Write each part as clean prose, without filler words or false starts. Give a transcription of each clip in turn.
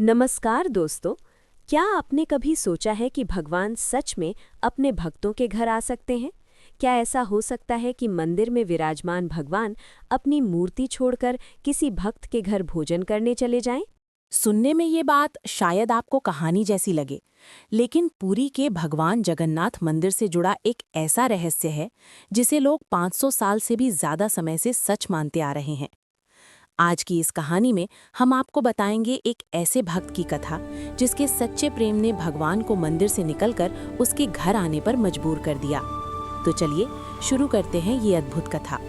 नमस्कार दोस्तों। क्या आपने कभी सोचा है कि भगवान सच में अपने भक्तों के घर आ सकते हैं? क्या ऐसा हो सकता है कि मंदिर में विराजमान भगवान अपनी मूर्ति छोड़कर किसी भक्त के घर भोजन करने चले जाएं? सुनने में ये बात शायद आपको कहानी जैसी लगे, लेकिन पुरी के भगवान जगन्नाथ मंदिर से जुड़ा एक ऐसा रहस्य है जिसे लोग 500 साल से भी ज्यादा समय से सच मानते आ रहे हैं। आज की इस कहानी में हम आपको बताएंगे एक ऐसे भक्त की कथा जिसके सच्चे प्रेम ने भगवान को मंदिर से निकलकर उसके घर आने पर मजबूर कर दिया। तो चलिए शुरू करते हैं ये अद्भुत कथा।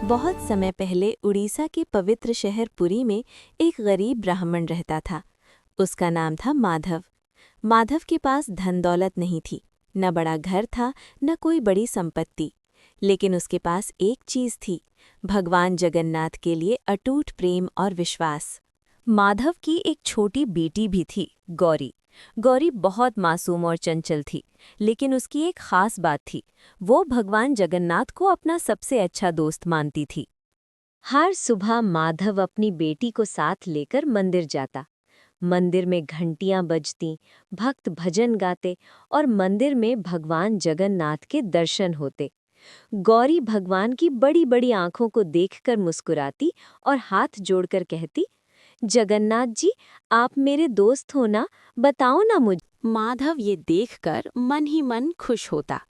बहुत समय पहले उड़ीसा के पवित्र शहर पुरी में एक गरीब ब्राह्मण रहता था। उसका नाम था माधव। माधव के पास धन दौलत नहीं थी, न बड़ा घर था, न कोई बड़ी संपत्ति। लेकिन उसके पास एक चीज थी, भगवान जगन्नाथ के लिए अटूट प्रेम और विश्वास। माधव की एक छोटी बेटी भी थी, गौरी। गौरी बहुत मासूम और चंचल थी, लेकिन उसकी एक खास बात थी, वो भगवान जगन्नाथ को अपना सबसे अच्छा दोस्त मानती थी। हर सुबह माधव अपनी बेटी को साथ लेकर मंदिर जाता। मंदिर में घंटियां बजती, भक्त भजन गाते और मंदिर में भगवान जगन्नाथ के दर्शन होते। गौरी भगवान की बड़ी बड़ी आंखों को देखकर मुस्कुराती और हाथ जोड़कर कहती, जगन्नाथ जी, आप मेरे दोस्त हो ना, बताओ ना मुझे। माधव ये देखकर मन ही मन खुश होता।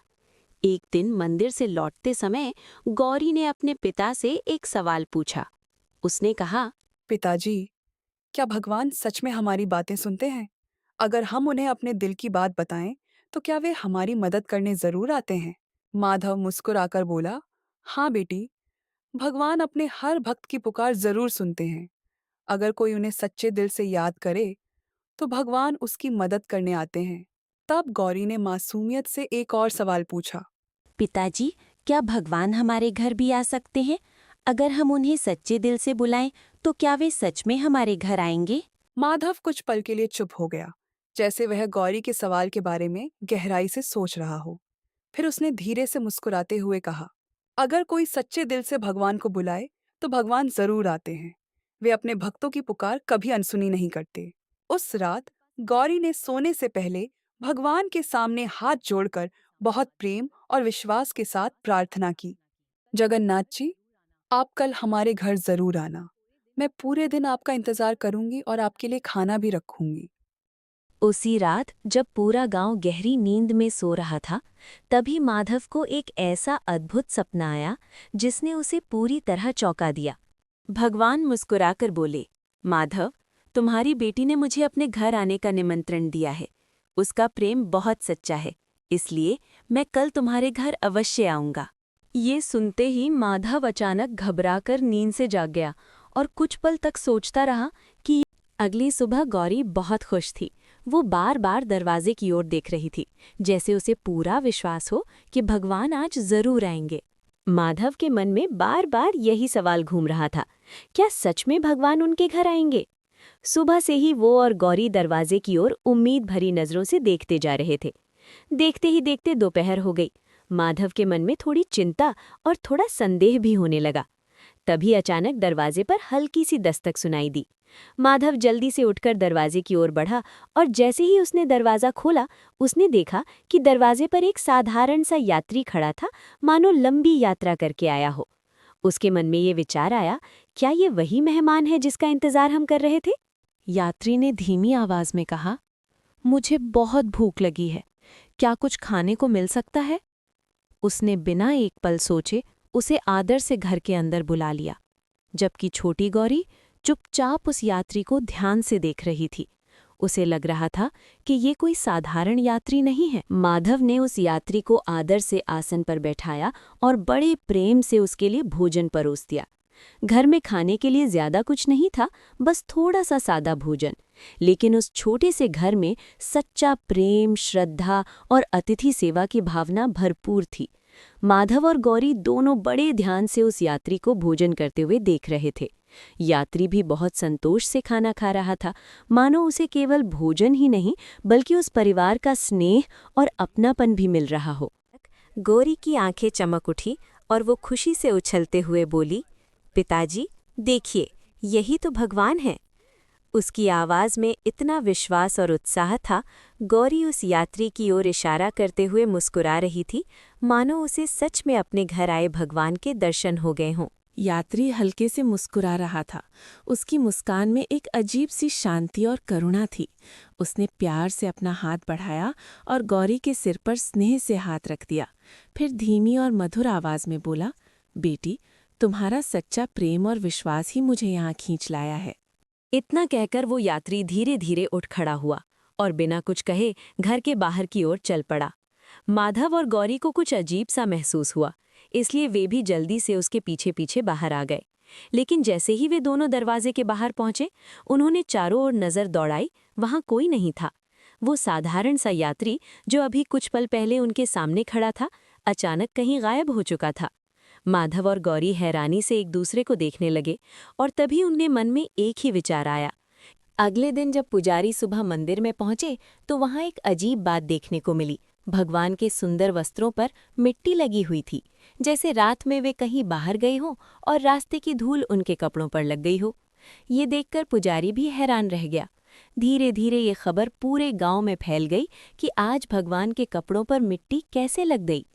एक दिन मंदिर से लौटते समय गौरी ने अपने पिता से एक सवाल पूछा। उसने कहा, पिताजी, क्या भगवान सच में हमारी बातें सुनते हैं? अगर हम उन्हें अपने दिल की बात बताएं, तो क्या वे हमारी मदद करने जरूर आते हैं? माधव मुस्कुराकर बोला, हाँ बेटी, भगवान अपने हर भक्त की पुकार जरूर सुनते हैं। अगर कोई उन्हें सच्चे दिल से याद करे, तो भगवान उसकी मदद करने आते हैं। तब गौरी ने मासूमियत से एक और सवाल पूछा। पिताजी, क्या भगवान हमारे घर भी आ सकते हैं? अगर हम उन्हें सच्चे दिल से बुलाएं तो क्या वे सच में हमारे घर आएंगे? माधव कुछ पल के लिए चुप हो गया, जैसे वह गौरी के सवाल के बारे में गहराई से सोच रहा हो। फिर उसने धीरे से मुस्कुराते हुए कहा, अगर कोई सच्चे दिल से भगवान को बुलाए, तो भगवान जरूर आते हैं। वे अपने भक्तों की पुकार कभी अनसुनी नहीं करते। उस रात गौरी ने सोने से पहले भगवान के सामने हाथ जोड़कर बहुत प्रेम और विश्वास के साथ प्रार्थना की, जगन्नाथ जी, आप कल हमारे घर जरूर आना। मैं पूरे दिन आपका इंतजार करूंगी और आपके लिए खाना भी रखूंगी। उसी रात जब पूरा गांव गहरी नींद में सो रहा था, तभी माधव को एक ऐसा अद्भुत सपना आया जिसने उसे पूरी तरह चौंका दिया। भगवान मुस्कुराकर बोले, माधव, तुम्हारी बेटी ने मुझे अपने घर आने का निमंत्रण दिया है। उसका प्रेम बहुत सच्चा है, इसलिए मैं कल तुम्हारे घर अवश्य आऊंगा। ये सुनते ही माधव अचानक घबराकर नींद से जाग गया और कुछ पल तक सोचता रहा कि अगली सुबह गौरी बहुत खुश थी। वो बार बार दरवाजे की ओर देख रही थी, जैसे उसे पूरा विश्वास हो कि भगवान आज जरूर आएंगे। माधव के मन में बार बार यही सवाल घूम रहा था, क्या सच में भगवान उनके घर आएंगे? सुबह से ही वो और गौरी दरवाजे की ओर उम्मीद भरी नजरों से देखते जा रहे थे। देखते ही देखते दोपहर हो गई। माधव के मन में थोड़ी चिंता और थोड़ा संदेह भी होने लगा। तभी अचानक दरवाजे पर हल्की सी दस्तक सुनाई दी। माधव जल्दी से उठकर दरवाजे की ओर बढ़ा और जैसे ही उसने दरवाजा खोला, उसने देखा कि दरवाजे पर एक साधारण सा यात्री खड़ा था, मानो लंबी यात्रा करके आया हो। उसके मन में ये विचार आया, क्या ये वही मेहमान है जिसका इंतजार हम कर रहे थे? यात्री ने धीमी आवाज में कहा, मुझे बहुत भूख लगी है, क्या कुछ खाने को मिल सकता है? उसने बिना एक पल सोचे उसे आदर से घर के अंदर बुला लिया, जबकि छोटी गौरी चुपचाप उस यात्री को ध्यान से देख रही थी। उसे लग रहा था कि ये कोई साधारण यात्री नहीं है। माधव ने उस यात्री को आदर से आसन पर बैठाया और बड़े प्रेम से उसके लिए भोजन परोस दिया। घर में खाने के लिए ज्यादा कुछ नहीं था, बस थोड़ा सा सादा भोजन। लेकिन उस छोटे से घर में सच्चा प्रेम, श्रद्धा और अतिथि सेवा की भावना भरपूर थी। माधव और गौरी दोनों बड़े ध्यान से उस यात्री को भोजन करते हुए देख रहे थे। यात्री भी बहुत संतोष से खाना खा रहा था, मानो उसे केवल भोजन ही नहीं बल्कि उस परिवार का स्नेह और अपनापन भी मिल रहा हो। गौरी की आंखें चमक उठी और वो खुशी से उछलते हुए बोली, पिताजी, देखिए, यही तो भगवान है। उसकी आवाज़ में इतना विश्वास और उत्साह था, गौरी उस यात्री की ओर इशारा करते हुए मुस्कुरा रही थी, मानो उसे सच में अपने घर आए भगवान के दर्शन हो गए हों। यात्री हल्के से मुस्कुरा रहा था। उसकी मुस्कान में एक अजीब सी शांति और करुणा थी। उसने प्यार से अपना हाथ बढ़ाया और गौरी के सिर पर स्नेह से हाथ रख दिया। फिर धीमी और मधुर आवाज में बोला, बेटी, तुम्हारा सच्चा प्रेम और विश्वास ही मुझे यहाँ खींच लाया है। इतना कहकर वो यात्री धीरे धीरे उठ खड़ा हुआ और बिना कुछ कहे घर के बाहर की ओर चल पड़ा। माधव और गौरी को कुछ अजीब सा महसूस हुआ, इसलिए वे भी जल्दी से उसके पीछे पीछे बाहर आ गए। लेकिन जैसे ही वे दोनों दरवाजे के बाहर पहुंचे, उन्होंने चारों ओर नजर दौड़ाई। वहां कोई नहीं था। वो साधारण सा यात्री जो अभी कुछ पल पहले उनके सामने खड़ा था, अचानक कहीं गायब हो चुका था। माधव और गौरी हैरानी से एक दूसरे को देखने लगे और तभी उनके मन में एक ही विचार आया। अगले दिन जब पुजारी सुबह मंदिर में पहुंचे तो वहां एक अजीब बात देखने को मिली। भगवान के सुंदर वस्त्रों पर मिट्टी लगी हुई थी, जैसे रात में वे कहीं बाहर गए हों और रास्ते की धूल उनके कपड़ों पर लग गई हो। ये देखकर पुजारी भी हैरान रह गया। धीरे धीरे ये खबर पूरे गांव में फैल गई कि आज भगवान के कपड़ों पर मिट्टी कैसे लग गई।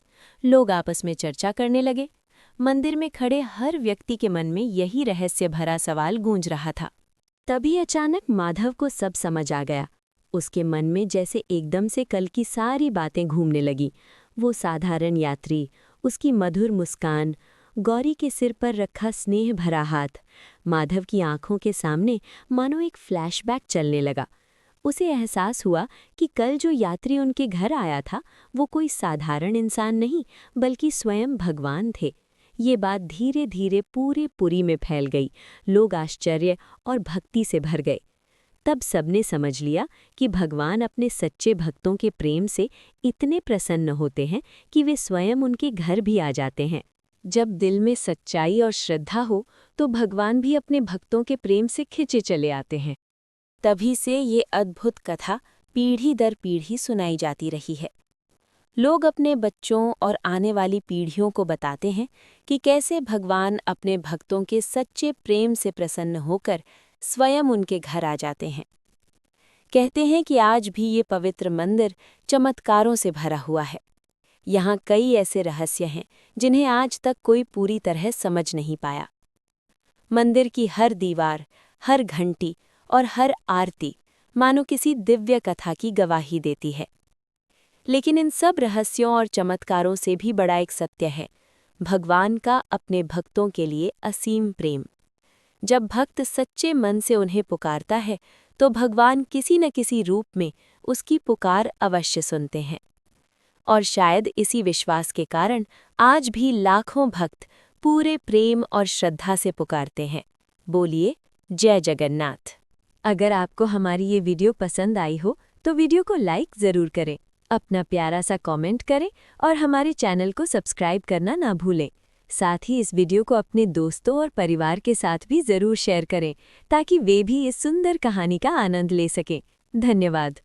लोग आपस में चर्चा करने लगे। मंदिर में खड़े हर व्यक्ति के मन में यही रहस्य भरा सवाल गूंज रहा था। तभी अचानक माधव को सब समझ आ गया। उसके मन में जैसे एकदम से कल की सारी बातें घूमने लगी। वो साधारण यात्री, उसकी मधुर मुस्कान, गौरी के सिर पर रखा स्नेह भरा हाथ, माधव की आंखों के सामने मानो एक फ्लैशबैक चलने लगा। उसे एहसास हुआ कि कल जो यात्री उनके घर आया था वो कोई साधारण इंसान नहीं बल्कि स्वयं भगवान थे। ये बात धीरे धीरे पूरे पुरी में फैल गई। लोग आश्चर्य और भक्ति से भर गए। तब सबने समझ लिया कि भगवान अपने सच्चे भक्तों के प्रेम से इतने प्रसन्न होते हैं कि वे स्वयं उनके घर भी आ जाते हैं। जब दिल में सच्चाई और श्रद्धा हो तो भगवान भी अपने भक्तों के प्रेम से खिंचे चले आते हैं। तभी से ये अद्भुत कथा पीढ़ी दर पीढ़ी सुनाई जाती रही है। लोग अपने बच्चों और आने वाली पीढ़ियों को बताते हैं कि कैसे भगवान अपने भक्तों के सच्चे प्रेम से प्रसन्न होकर स्वयं उनके घर आ जाते हैं। कहते हैं कि आज भी ये पवित्र मंदिर चमत्कारों से भरा हुआ है। यहाँ कई ऐसे रहस्य हैं जिन्हें आज तक कोई पूरी तरह समझ नहीं पाया। मंदिर की हर दीवार, हर घंटी और हर आरती मानो किसी दिव्य कथा की गवाही देती है। लेकिन इन सब रहस्यों और चमत्कारों से भी बड़ा एक सत्य है, भगवान का अपने भक्तों के लिए असीम प्रेम। जब भक्त सच्चे मन से उन्हें पुकारता है तो भगवान किसी न किसी रूप में उसकी पुकार अवश्य सुनते हैं। और शायद इसी विश्वास के कारण आज भी लाखों भक्त पूरे प्रेम और श्रद्धा से पुकारते हैं। बोलिए जय जगन्नाथ। अगर आपको हमारी ये वीडियो पसंद आई हो तो वीडियो को लाइक ज़रूर करें, अपना प्यारा सा कमेंट करें और हमारे चैनल को सब्सक्राइब करना ना भूलें। साथ ही इस वीडियो को अपने दोस्तों और परिवार के साथ भी ज़रूर शेयर करें ताकि वे भी इस सुंदर कहानी का आनंद ले सकें। धन्यवाद।